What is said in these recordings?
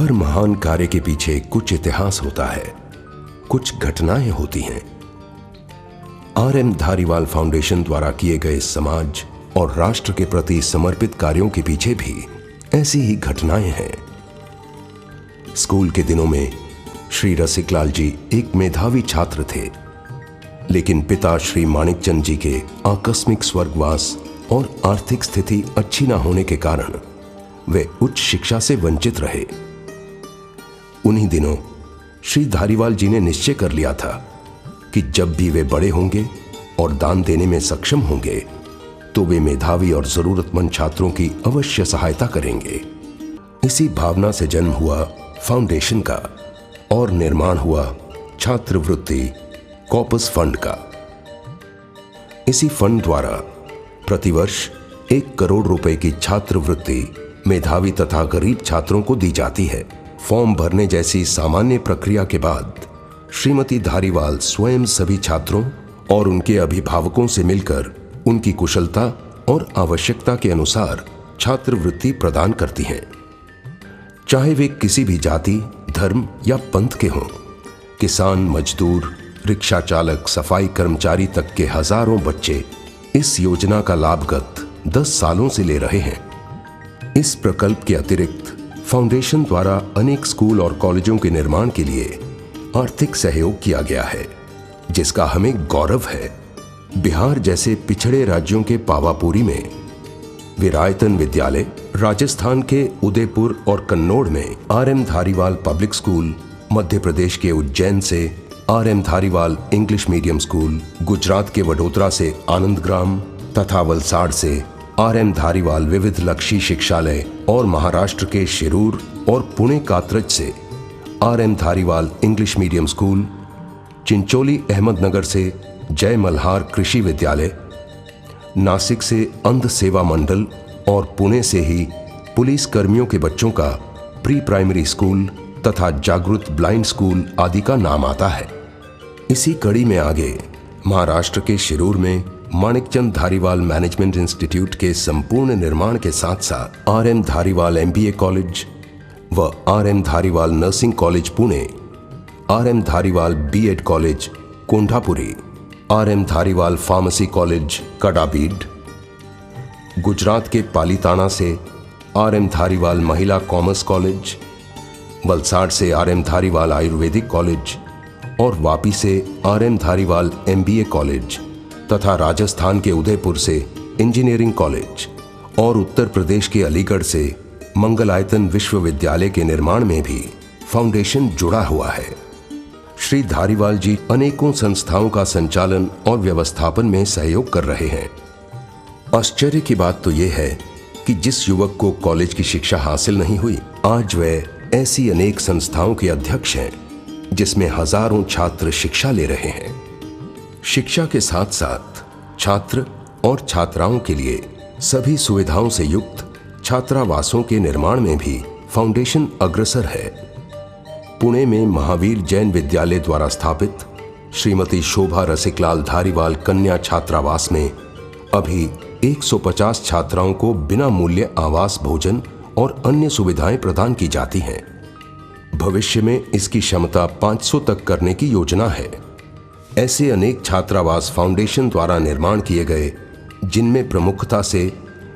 हर महान कार्य के पीछे कुछ इतिहास होता है, कुछ घटनाएं होती हैं। आर.एम. धारीवाल फाउंडेशन द्वारा किए गए समाज और राष्ट्र के प्रति समर्पित कार्यों के पीछे भी ऐसी ही घटनाएं हैं। स्कूल के दिनों में श्री रसिकलाल जी एक मेधावी छात्र थे, लेकिन पिता श्री माणिकचंद जी के आकस्मिक स्वर्गवास और आर्थिक स्थिति अच्छी न होने के कारण वे उच्च शिक्षा से वंचित रहे। उन्हीं दिनों श्री धारीवाल जी ने निश्चय कर लिया था कि जब भी वे बड़े होंगे और दान देने में सक्षम होंगे तो वे मेधावी और जरूरतमंद छात्रों की अवश्य सहायता करेंगे। इसी भावना से जन्म हुआ फाउंडेशन का और निर्माण हुआ छात्रवृत्ति कॉपस फंड का। इसी फंड द्वारा प्रतिवर्ष 1 करोड़ रुपए की छात्रवृत्ति मेधावी तथा गरीब छात्रों को दी जाती है। फॉर्म भरने जैसी सामान्य प्रक्रिया के बाद श्रीमती धारीवाल स्वयं सभी छात्रों और उनके अभिभावकों से मिलकर उनकी कुशलता और आवश्यकता के अनुसार छात्रवृत्ति प्रदान करती हैं। चाहे वे किसी भी जाति, धर्म या पंथ के हों, किसान, मजदूर, रिक्शा चालक, सफाई कर्मचारी तक के हजारों बच्चे इस योजना का लाभ गत 10 सालों से ले रहे हैं। इस प्रकल्प के अतिरिक्त फाउंडेशन द्वारा अनेक स्कूल और कॉलेजों के निर्माण के लिए आर्थिक सहयोग किया गया है, जिसका हमें गौरव है। बिहार जैसे पिछड़े राज्यों के पावापुरी में वीरायतन विद्यालय, राजस्थान के उदयपुर और कन्नौड़ में RM. Dhariwal public school, Madhya Pradesh के उज्जैन से RM. Dhariwal English medium school, Gujarat के वडोदरा से आनंदग्राम तथा वलसाड़ से आर.एम. धारीवाल विविध लक्षी शिक्षालय और महाराष्ट्र के शिरूर और पुणे कात्रज से RM. Dhariwal English medium school, Chincholi Ahmednagar से जय मल्हार कृषि विद्यालय, नासिक से अंध सेवा मंडल और पुणे से ही पुलिस कर्मियों के बच्चों का प्री प्राइमरी स्कूल तथा जागृत ब्लाइंड स्कूल आदि का नाम आता है। इसी कड़ी में आगे महाराष्ट्र के शिरूर में माणिकचंद धारीवाल मैनेजमेंट इंस्टीट्यूट के संपूर्ण निर्माण के साथ साथ आर.एम. धारीवाल MBA कॉलेज व R M. Dhariwal nursing college Pune, R M. Dhariwal B.Ed college Kondhapuri, R M. Dhariwal pharmacy college Kadabid, Gujarat के पालीताना से आर.एम. धारीवाल महिला कॉमर्स कॉलेज, वलसाड़ से आर.एम. धारीवाल आयुर्वेदिक कॉलेज और वापी से आर.एम. धारीवाल MBA कॉलेज तथा राजस्थान के उदयपुर से इंजीनियरिंग कॉलेज और उत्तर प्रदेश के अलीगढ़ से मंगलायतन विश्वविद्यालय के निर्माण में भी फाउंडेशन जुड़ा हुआ है। श्री धारीवाल जी अनेकों संस्थाओं का संचालन और व्यवस्थापन में सहयोग कर रहे हैं। आश्चर्य की बात तो यह है कि जिस युवक को कॉलेज की शिक्षा हासिल नहीं हुई, आज वह ऐसी अनेक संस्थाओं के अध्यक्ष हैं जिसमें हजारों छात्र शिक्षा ले रहे हैं। शिक्षा के साथ साथ छात्र और छात्राओं के लिए सभी सुविधाओं से युक्त छात्रावासों के निर्माण में भी फाउंडेशन अग्रसर है। पुणे में महावीर जैन विद्यालय द्वारा स्थापित श्रीमती शोभा रसिकलाल धारीवाल कन्या छात्रावास में अभी 150 छात्राओं को बिना मूल्य आवास, भोजन और अन्य सुविधाएं प्रदान की जाती हैं। भविष्य में इसकी क्षमता 500 तक करने की योजना है। ऐसे अनेक छात्रावास फाउंडेशन द्वारा निर्माण किए गए, जिनमें प्रमुखता से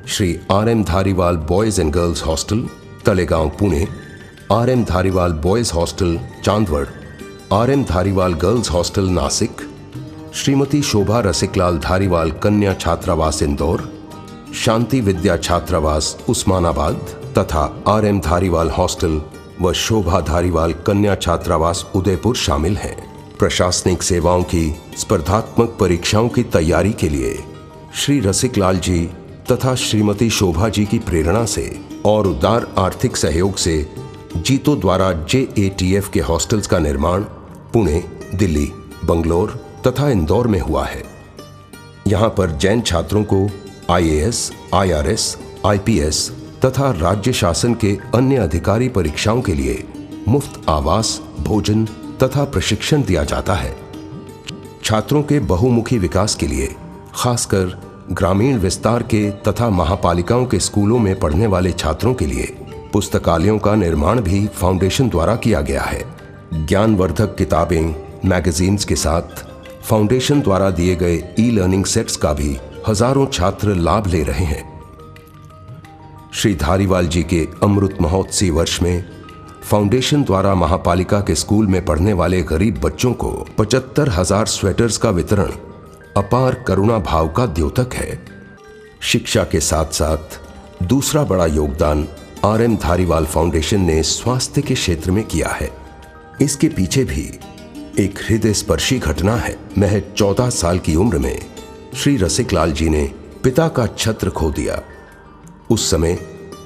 Shri R M. Dhariwal boys and girls hostel Talegaon Pune, R M. Dhariwal boys hostel Chandwad, R M. Dhariwal girls hostel Nashik, Shrimati Shobha Rasiklal Dhariwal कन्या छात्रावास इंदौर, शांति विद्या छात्रावास उस्मानाबाद तथा आर.एम. धारीवाल हॉस्टल व शोभा धारीवाल कन्या छात्रावास उदयपुर शामिल हैं। प्रशासनिक सेवाओं की स्पर्धात्मक परीक्षाओं की तैयारी के लिए श्री रसिकलाल जी तथा श्रीमती शोभा जी की प्रेरणा से और उदार आर्थिक सहयोग से जीतो द्वारा JATF के हॉस्टल्स का निर्माण पुणे, दिल्ली, बंगलोर तथा इंदौर में हुआ है। यहाँ पर जैन छात्रों को IAS, IRS, IPS तथा राज्य शासन के अन्य अधिकारी परीक्षाओं के लिए मुफ्त आवास, भोजन तथा प्रशिक्षण दिया जाता है। छात्रों के बहुमुखी विकास के लिए खासकर ग्रामीण विस्तार के तथा महापालिकाओं के स्कूलों में पढ़ने वाले छात्रों के लिए पुस्तकालयों का निर्माण भी फाउंडेशन द्वारा किया गया है। ज्ञानवर्धक किताबें, मैगजीन्स के साथ फाउंडेशन द्वारा दिए गए ई लर्निंग सेट्स का भी हजारों छात्र लाभ ले रहे हैं। श्री धारीवाल जी के अमृत महोत्सव वर्ष में फाउंडेशन द्वारा महापालिका के स्कूल में पढ़ने वाले गरीब बच्चों को 75,000 स्वेटर्स का वितरण अपार करुणा भाव का द्योतक है। शिक्षा के साथ साथ दूसरा बड़ा योगदान RM धारीवाल फाउंडेशन ने स्वास्थ्य के क्षेत्र में किया है। इसके पीछे भी एक हृदय स्पर्शी घटना है। महज 14 साल की उम्र में श्री रसिकलाल जी ने पिता का छत्र खो दिया। उस समय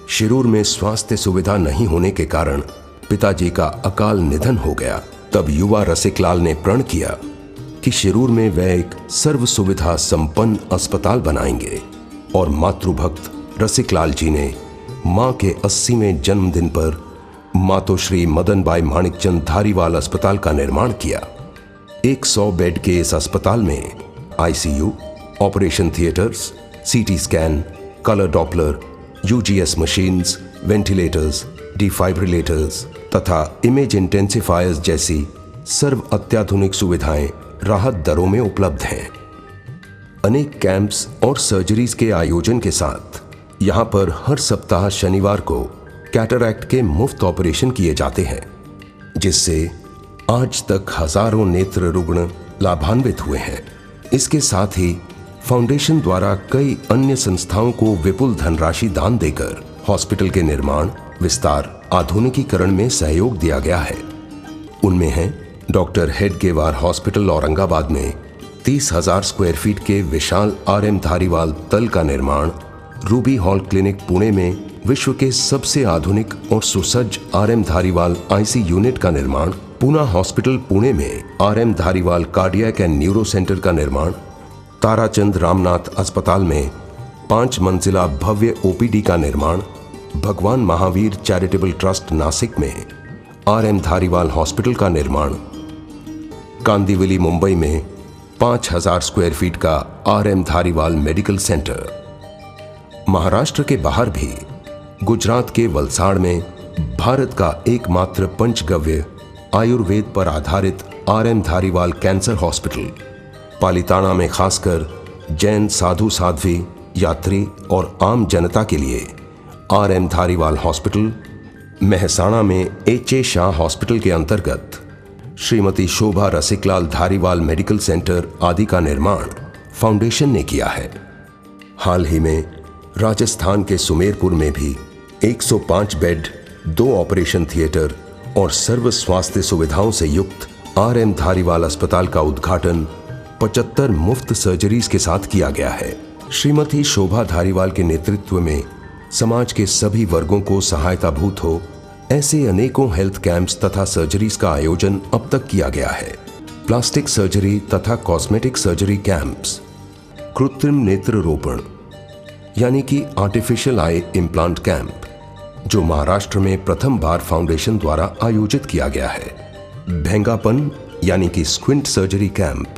शिरूर में स्वास्थ्य सुविधा नहीं होने के कारण पिताजी का अकाल निधन हो गया। तब युवा रसिकलाल ने प्रण किया कि शिरूर में वह एक सर्व सुविधा संपन्न अस्पताल बनाएंगे और मातृभक्त रसिकलाल जी ने मां के 80वें जन्मदिन पर मातोश्री मदनबाई माणिकचंद धारीवाल अस्पताल का निर्माण किया। 100 बेड के इस अस्पताल में ICU, operation theatres, CT scan, colour Doppler, UGS machines, ventilators, defibrillators तथा इमेज इंटेंसिफायर्स जैसी सर्व अत्याधुनिक सुविधाएं राहत दरों में उपलब्ध हैं। अनेक कैंप्स और सर्जरीज के आयोजन के साथ यहां पर हर सप्ताह शनिवार को कैटरैक्ट के मुफ्त ऑपरेशन किए जाते हैं, जिससे आज तक हजारों नेत्र रुग्ण लाभान्वित हुए हैं। इसके साथ ही फाउंडेशन द्वारा कई अन्य संस्थाओं को विपुल धनराशि दान देकर हॉस्पिटल के निर्माण, विस्तार, आधुनिकीकरण में सहयोग दिया गया है। उनमें है डॉक्टर हेडगेवार हॉस्पिटल औरंगाबाद में 30,000 स्क्वायर फीट के विशाल RM धारीवाल तल का निर्माण, रूबी हॉल क्लिनिक पुणे में विश्व के सबसे आधुनिक और सुसज्ज RM धारीवाल IC यूनिट का निर्माण, पूना हॉस्पिटल पुणे में RM Dhariwal cardiac and neuro centre का निर्माण, ताराचंद रामनाथ अस्पताल में 5 मंजिला भव्य OPD का निर्माण, भगवान महावीर चैरिटेबल ट्रस्ट नासिक में RM धारीवाल हॉस्पिटल का निर्माण, कांदिवली मुंबई में 5,000 स्क्वायर फीट का RM Dhariwal medical centre. Maharashtra के बाहर भी गुजरात के वलसाड़ में भारत का एकमात्र पंचगव्य आयुर्वेद पर आधारित RM Dhariwal cancer hospital, Palitana में खासकर जैन साधु साध्वी, यात्री और आम जनता के लिए RM धारीवाल हॉस्पिटल, मेहसाणा में HA शाह हॉस्पिटल के अंतर्गत श्रीमती शोभा रसिकलाल धारीवाल मेडिकल सेंटर आदि का निर्माण फाउंडेशन ने किया है। हाल ही में राजस्थान के सुमेरपुर में भी 105 बेड, 2 ऑपरेशन थिएटर और सर्व स्वास्थ्य सुविधाओं से युक्त RM धारीवाल अस्पताल का उद्घाटन 75 मुफ्त सर्जरीज के साथ किया गया है। श्रीमती शोभा धारीवाल के नेतृत्व में समाज के सभी वर्गों को सहायताभूत हो ऐसे अनेकों हेल्थ कैंप्स तथा सर्जरीज का आयोजन अब तक किया गया है। प्लास्टिक सर्जरी तथा कॉस्मेटिक सर्जरी कैंप्स, कृत्रिम नेत्र रोपण यानी कि आर्टिफिशियल आई इम्प्लांट कैंप, जो महाराष्ट्र में प्रथम बार फाउंडेशन द्वारा आयोजित किया गया है। भेंगापन यानी कि स्क्विंट सर्जरी कैंप,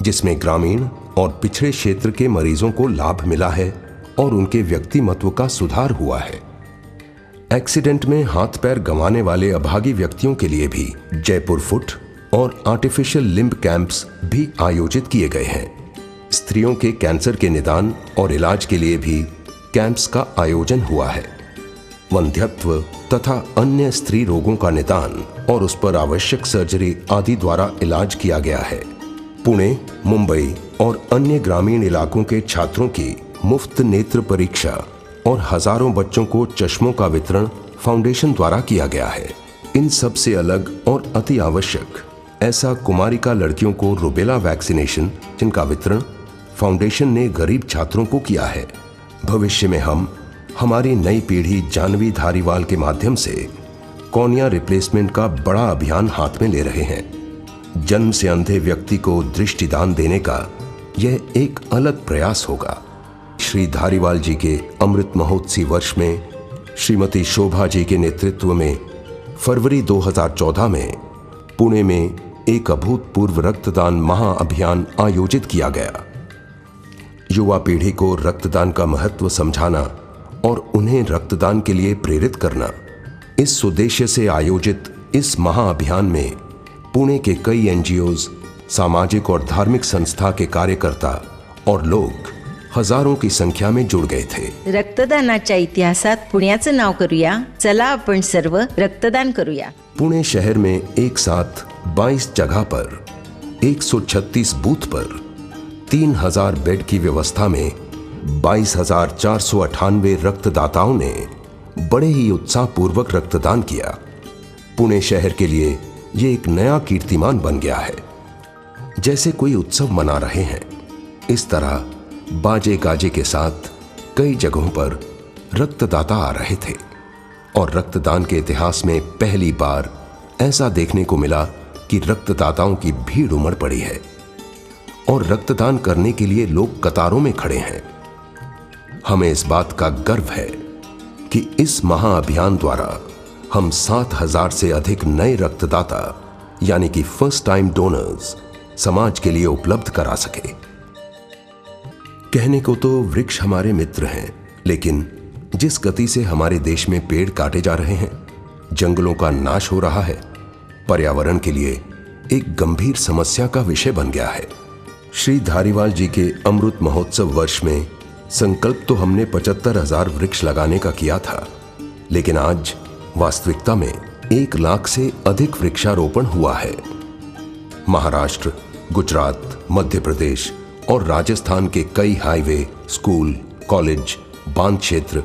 जिसमें ग्रामीण और पिछड़े क्षेत्र के मरीजों को लाभ मिला है और उनके व्यक्तिमत्व का सुधार हुआ है। एक्सीडेंट में हाथ पैर गंवाने वाले अभागी व्यक्तियों के लिए भी जयपुर फुट और आर्टिफिशियल लिम्ब कैंप्स भी आयोजित किए गए हैं। स्त्रियों के कैंसर के निदान और इलाज के लिए भी कैंप्स का आयोजन हुआ है। वंध्यत्व तथा अन्य स्त्री रोगों का निदान और उस पर आवश्यक सर्जरी आदि द्वारा इलाज किया गया है। पुणे, मुंबई और अन्य ग्रामीण इलाकों के छात्रों की मुफ्त नेत्र परीक्षा और हजारों बच्चों को चश्मों का वितरण फाउंडेशन द्वारा किया गया है। इन सब से अलग और अति आवश्यक ऐसा कुमारिका लड़कियों को रुबेला वैक्सीनेशन, जिनका वितरण फाउंडेशन ने गरीब छात्रों को किया है। भविष्य में हम हमारी नई पीढ़ी जानवी धारीवाल के माध्यम से कॉर्निया रिप्लेसमेंट का बड़ा अभियान हाथ में ले रहे हैं। जन्म से अंधे व्यक्ति को दृष्टिदान देने का यह एक अलग प्रयास होगा। श्री धारीवाल जी के अमृत महोत्सव वर्ष में श्रीमती शोभा जी के नेतृत्व में फरवरी 2014 में पुणे में एक अभूतपूर्व रक्तदान महाअभियान आयोजित किया गया। युवा पीढ़ी को रक्तदान का महत्व समझाना और उन्हें रक्तदान के लिए प्रेरित करना इस उद्देश्य से आयोजित इस महाअभियान में पुणे के कई एनजीओज, सामाजिक और धार्मिक संस्था के कार्यकर्ता और लोग हजारों की संख्या में जुड़ गए थे। रक्तदानाच्या इतिहासात पुण्याचं नाव करूया। चला आपण सर्व रक्तदान करूया। पुणे शहर में एक साथ 22 जगह पर 136 बूथ पर 3000 बेड की व्यवस्था में 22,498 रक्तदाताओं ने बड़े ही उत्साहपूर्वक रक्तदान किया। पुणे शहर के लिए ये एक नया कीर्तिमान बन गया है। जैसे कोई उत्सव मना रहे हैं, इस तरह बाजे गाजे के साथ कई जगहों पर रक्तदाता आ रहे थे और रक्तदान के इतिहास में पहली बार ऐसा देखने को मिला कि रक्तदाताओं की भीड़ उमड़ पड़ी है और रक्तदान करने के लिए लोग कतारों में खड़े हैं। हमें इस बात का गर्व है कि इस महाअभियान द्वारा हम 7,000 से अधिक नए रक्तदाता यानी कि फर्स्ट टाइम डोनर्स समाज के लिए उपलब्ध करा सके। कहने को तो वृक्ष हमारे मित्र हैं, लेकिन जिस गति से हमारे देश में पेड़ काटे जा रहे हैं, जंगलों का नाश हो रहा है, पर्यावरण के लिए एक गंभीर समस्या का विषय बन गया है। श्री धारीवाल जी के अमृत महोत्सव वर्ष में संकल्प तो हमने 75,000 वृक्ष लगाने का किया था, लेकिन आज वास्तविकता में 1 लाख से अधिक वृक्षारोपण हुआ है। महाराष्ट्र, गुजरात, मध्य प्रदेश और राजस्थान के कई हाईवे, स्कूल, कॉलेज, बांध क्षेत्र,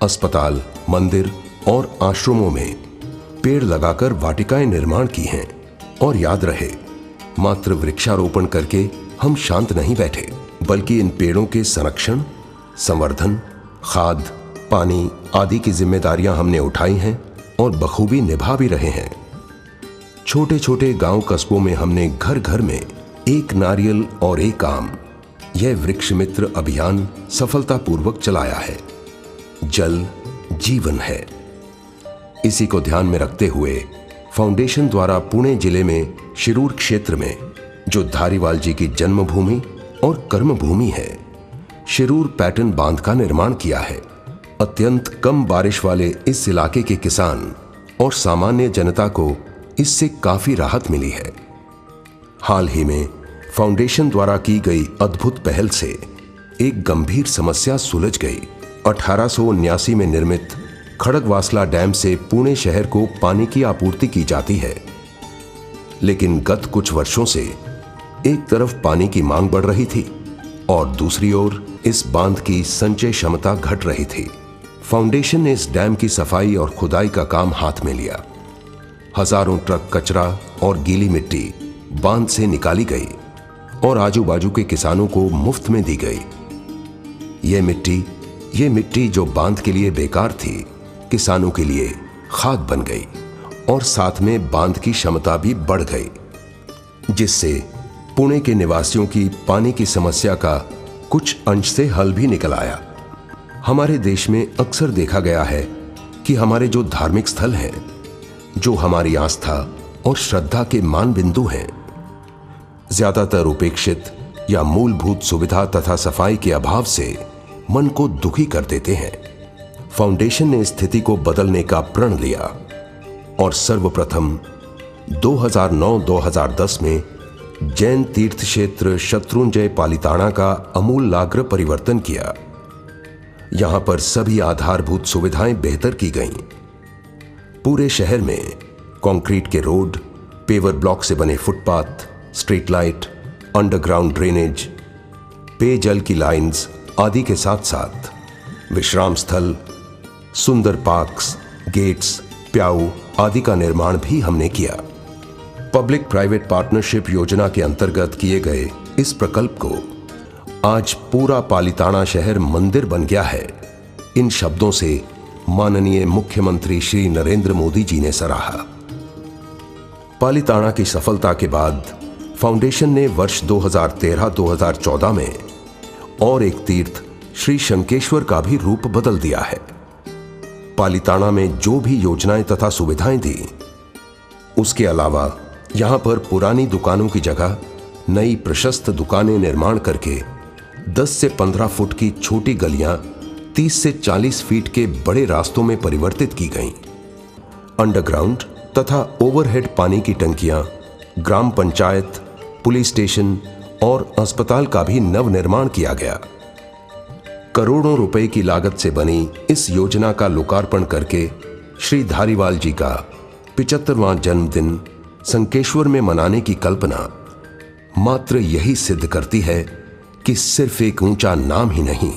अस्पताल, मंदिर और आश्रमों में पेड़ लगाकर वाटिकाएं निर्माण की हैं। और याद रहे, मात्र वृक्षारोपण करके हम शांत नहीं बैठे, बल्कि इन पेड़ों के संरक्षण, संवर्धन, खाद, पानी आदि की जिम्मेदारियां हमने उठाई हैं और बखूबी निभा भी रहे हैं। छोटे छोटे गांव कस्बों में हमने घर घर में एक नारियल और एक आम, यह वृक्ष मित्र अभियान सफलतापूर्वक चलाया है। जल जीवन है। इसी को ध्यान में रखते हुए फाउंडेशन द्वारा पुणे जिले में शिरूर क्षेत्र में, जो धारीवाल जी की जन्मभूमि और कर्मभूमि है, शिरूर पैटर्न बांध का निर्माण किया है। अत्यंत कम बारिश वाले इस इलाके के किसान और सामान्य जनता को इससे काफी राहत मिली है। हाल ही में फाउंडेशन द्वारा की गई अद्भुत पहल से एक गंभीर समस्या सुलझ गई। 1879 में निर्मित खड़गवासला डैम से पुणे शहर को पानी की आपूर्ति की जाती है, लेकिन गत कुछ वर्षों से एक तरफ पानी की मांग बढ़ रही थी और दूसरी ओर इस बांध की संचय क्षमता घट रही थी। फाउंडेशन ने इस डैम की सफाई और खुदाई का काम हाथ में लिया। हजारों ट्रक कचरा और गीली मिट्टी बांध से निकाली गई और आजू बाजू के किसानों को मुफ्त में दी गई। ये मिट्टी जो बांध के लिए बेकार थी, किसानों के लिए खाद बन गई और साथ में बांध की क्षमता भी बढ़ गई, जिससे पुणे के निवासियों की पानी की समस्या का कुछ अंश से हल भी निकल आया। हमारे देश में अक्सर देखा गया है कि हमारे जो धार्मिक स्थल हैं, जो हमारी आस्था और श्रद्धा के मान बिंदु हैं, ज्यादातर उपेक्षित या मूलभूत सुविधा तथा सफाई के अभाव से मन को दुखी कर देते हैं। फाउंडेशन ने स्थिति को बदलने का प्रण लिया और सर्वप्रथम 2009-2010 में जैन तीर्थ क्षेत्र शत्रुंजय पालिताना का आमूलाग्र परिवर्तन किया। यहां पर सभी आधारभूत सुविधाएं बेहतर की गईं। पूरे शहर में कंक्रीट के रोड, पेवर ब्लॉक से बने footpath, street light, underground drainage, पेयजल की लाइंस आदि के साथ साथ विश्राम स्थल, सुंदर पार्क्स, गेट्स, प्याऊ आदि का निर्माण भी हमने किया। पब्लिक प्राइवेट पार्टनरशिप योजना के अंतर्गत किए गए इस प्रकल्प को आज पूरा पालिताना शहर मंदिर बन गया है। इन शब्दों से माननीय मुख्यमंत्री श्री नरेंद्र मोदी जी ने सराहा। पालिताना की सफलता के बाद फाउंडेशन ने वर्ष 2013-2014 में और एक तीर्थ श्री शंकेश्वर का भी रूप बदल दिया है। पालिताना में जो भी योजनाएं तथा सुविधाएं दी, उसके अलावा यहां पर पुरानी दुकानों की जगह नई प्रशस्त दुकानें निर्माण करके 10 से 15 फुट की छोटी गलियां 30 से 40 फीट के बड़े रास्तों में परिवर्तित की गईं। अंडरग्राउंड तथा ओवरहेड पानी की टंकियां, ग्राम पंचायत, पुलिस स्टेशन और अस्पताल का भी नवनिर्माण किया गया। करोड़ों रुपए की लागत से बनी इस योजना का लोकार्पण करके श्री धारीवाल जी का 75वां जन्मदिन संकेश्वर में मनाने की कल्पना मात्र यही सिद्ध करती है कि सिर्फ एक ऊंचा नाम ही नहीं,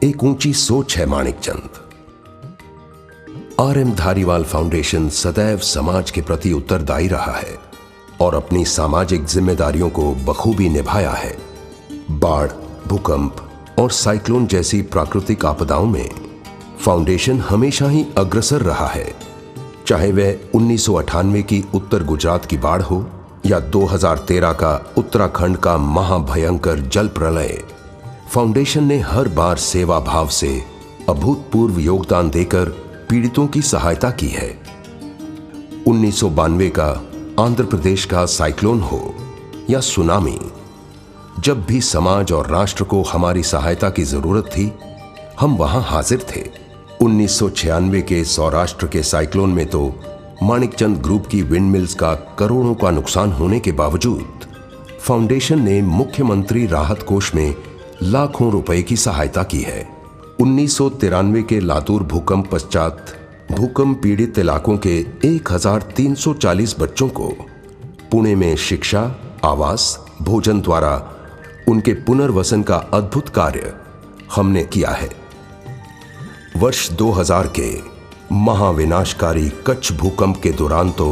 एक ऊंची सोच है माणिकचंद। आर.एम. धारीवाल फाउंडेशन सदैव समाज के प्रति उत्तरदायी रहा है और अपनी सामाजिक जिम्मेदारियों को बखूबी निभाया है। बाढ़, भूकंप और साइक्लोन जैसी प्राकृतिक आपदाओं में फाउंडेशन हमेशा ही अग्रसर रहा है। चाहे वह 1998 की उत्तर गुजरात की बाढ़ हो या 2013 का उत्तराखंड का महाभयंकर जल प्रलय, फाउंडेशन ने हर बार सेवा भाव से अभूतपूर्व योगदान देकर पीड़ितों की सहायता की है। 1992 का आंध्र प्रदेश का साइक्लोन हो या सुनामी, जब भी समाज और राष्ट्र को हमारी सहायता की जरूरत थी, हम वहां हाजिर थे। 1996 के सौराष्ट्र के साइक्लोन में तो माणिकचंद ग्रुप की विंड मिल्स का करोड़ों का नुकसान होने के बावजूद फाउंडेशन ने मुख्यमंत्री राहत कोष में लाखों रुपए की सहायता की है। 1993 के लातूर भूकंप पश्चात भूकंप पीड़ित इलाकों के 1340 बच्चों को पुणे में शिक्षा, आवास, भोजन द्वारा उनके पुनर्वसन का अद्भुत कार्य हमने किया है। वर्ष 2000 के महाविनाशकारी कच्छ भूकंप के दौरान तो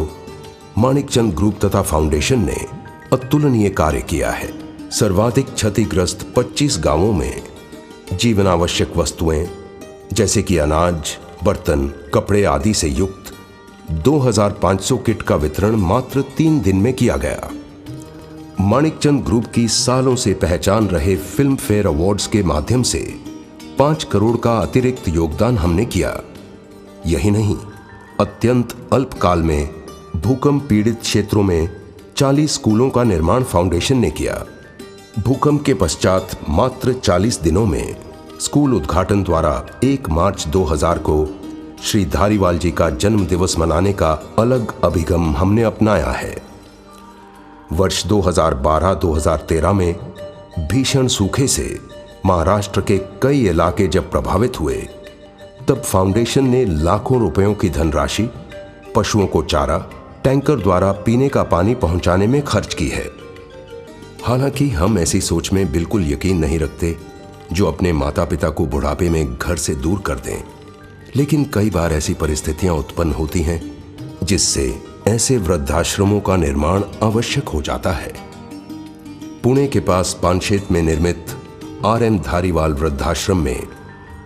माणिकचंद ग्रुप तथा फाउंडेशन ने अतुलनीय कार्य किया है। सर्वाधिक क्षतिग्रस्त 25 गांवों में जीवनावश्यक वस्तुएं जैसे कि अनाज, बर्तन, कपड़े आदि से युक्त 2500 किट का वितरण मात्र 3 दिन में किया गया। माणिकचंद ग्रुप की सालों से पहचान रहे फिल्म फेयर अवार्ड्स के माध्यम से 5 करोड़ का अतिरिक्त योगदान हमने किया। यही नहीं, अत्यंत अल्पकाल में भूकंप पीड़ित क्षेत्रों में 40 स्कूलों का निर्माण फाउंडेशन ने किया। भूकंप के पश्चात मात्र 40 दिनों में स्कूल उद्घाटन द्वारा 1 मार्च 2000 को श्री धारीवाल जी का जन्म दिवस मनाने का अलग अभिगम हमने अपनाया है। वर्ष 2012-2013 में भीषण सूखे से महाराष्ट्र के कई इलाके जब प्रभावित हुए, तब फाउंडेशन ने लाखों रुपयों की धनराशि पशुओं को चारा, टैंकर द्वारा पीने का पानी पहुंचाने में खर्च की है। हालांकि हम ऐसी सोच में बिल्कुल यकीन नहीं रखते जो अपने माता पिता को बुढ़ापे में घर से दूर कर दें, लेकिन कई बार ऐसी परिस्थितियां उत्पन्न होती हैं जिससे ऐसे वृद्धाश्रमों का निर्माण आवश्यक हो जाता है। पुणे के पास पानशेत में निर्मित आर.एम. धारीवाल वृद्धाश्रम में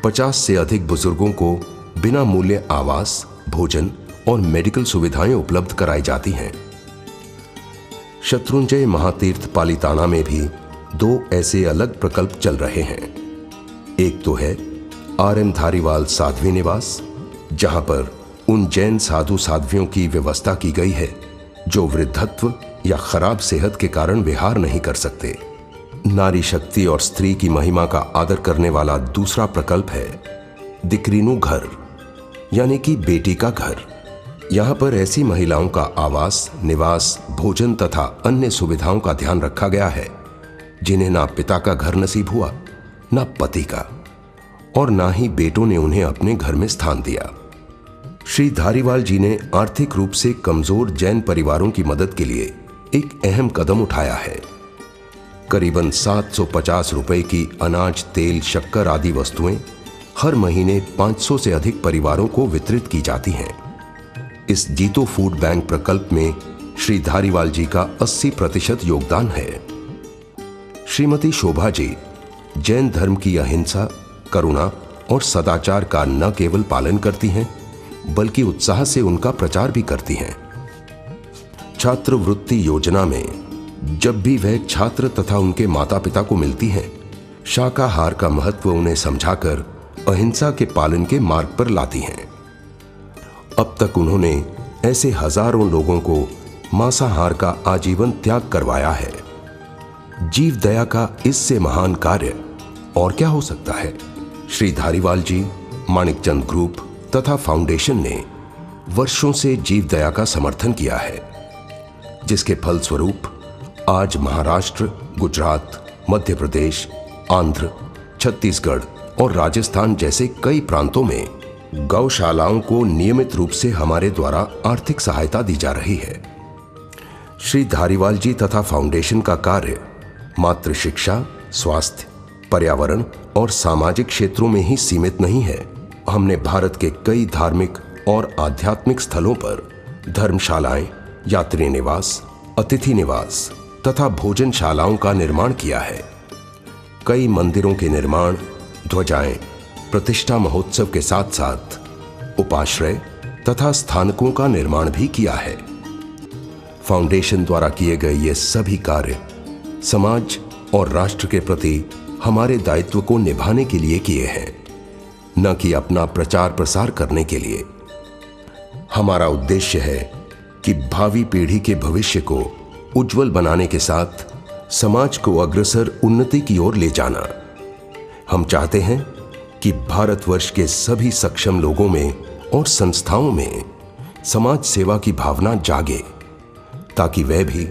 50 से अधिक बुजुर्गों को बिना मूल्य आवास, भोजन और मेडिकल सुविधाएं उपलब्ध कराई जाती हैं। शत्रुंजय महातीर्थ पालिताना में भी 2 ऐसे अलग प्रकल्प चल रहे हैं। एक तो है आर.एम. धारीवाल साध्वी निवास, जहां पर उन जैन साधु साध्वियों की व्यवस्था की गई है जो वृद्धत्व या खराब सेहत के कारण विहार नहीं कर सकते। नारी शक्ति और स्त्री की महिमा का आदर करने वाला दूसरा प्रकल्प है दिक्रीनु घर, यानी कि बेटी का घर। यहां पर ऐसी महिलाओं का आवास, निवास, भोजन तथा अन्य सुविधाओं का ध्यान रखा गया है जिन्हें ना पिता का घर नसीब हुआ, ना पति का, और ना ही बेटों ने उन्हें अपने घर में स्थान दिया। श्री धारीवाल जी ने आर्थिक रूप से कमजोर जैन परिवारों की मदद के लिए एक अहम कदम उठाया है। करीबन 750 रुपए की अनाज, तेल, शक्कर आदि वस्तुएं हर महीने 500 से अधिक परिवारों को वितरित की जाती हैं। इस जीतो फूड बैंक प्रकल्प में श्री धारीवाल जी का 80% योगदान है। श्रीमती शोभा जी जैन धर्म की अहिंसा, करुणा और सदाचार का न केवल पालन करती हैं, बल्कि उत्साह से उनका प्रचार भी करती हैं। छात्रवृत्ति योजना में जब भी वह छात्र तथा उनके माता पिता को मिलती हैं, शाकाहार का महत्व उन्हें समझाकर अहिंसा के पालन के मार्ग पर लाती हैं। अब तक उन्होंने ऐसे हजारों लोगों को मांसाहार का आजीवन त्याग करवाया है। जीव दया का इससे महान कार्य और क्या हो सकता है। श्री धारीवाल जी, माणिकचंद ग्रुप तथा फाउंडेशन ने वर्षों से जीवदया का समर्थन किया है, जिसके फलस्वरूप आज महाराष्ट्र, गुजरात, मध्य प्रदेश, आंध्र, छत्तीसगढ़ और राजस्थान जैसे कई प्रांतों में गौशालाओं को नियमित रूप से हमारे द्वारा आर्थिक सहायता दी जा रही है। श्री धारीवाल जी तथा फाउंडेशन का कार्य मात्र शिक्षा, स्वास्थ्य, पर्यावरण और सामाजिक क्षेत्रों में ही सीमित नहीं है। हमने भारत के कई धार्मिक और आध्यात्मिक स्थलों पर धर्मशालाएं, यात्री निवास, अतिथि निवास तथा भोजनशालाओं का निर्माण किया है। कई मंदिरों के निर्माण, ध्वजाएं, प्रतिष्ठा महोत्सव के साथ साथ उपाश्रय तथा स्थानकों का निर्माण भी किया है। फाउंडेशन द्वारा किए गए ये सभी कार्य समाज और राष्ट्र के प्रति हमारे दायित्व को निभाने के लिए किए हैं, न कि अपना प्रचार प्रसार करने के लिए। हमारा उद्देश्य है कि भावी पीढ़ी के भविष्य को उज्जवल बनाने के साथ समाज को अग्रसर उन्नति की ओर ले जाना। हम चाहते हैं कि भारतवर्ष के सभी सक्षम लोगों में और संस्थाओं में समाज सेवा की भावना जागे, ताकि वे भी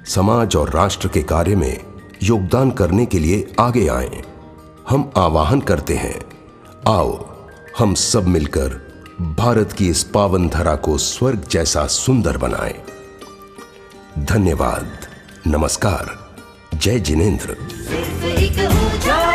समाज और राष्ट्र के कार्य में योगदान करने के लिए आगे आएं। हम आह्वान करते हैं, आओ हम सब मिलकर भारत की इस पावन धरा को स्वर्ग जैसा सुंदर बनाएं। धन्यवाद। नमस्कार। जय जिनेंद्र। सिर्फ एक ऊंचा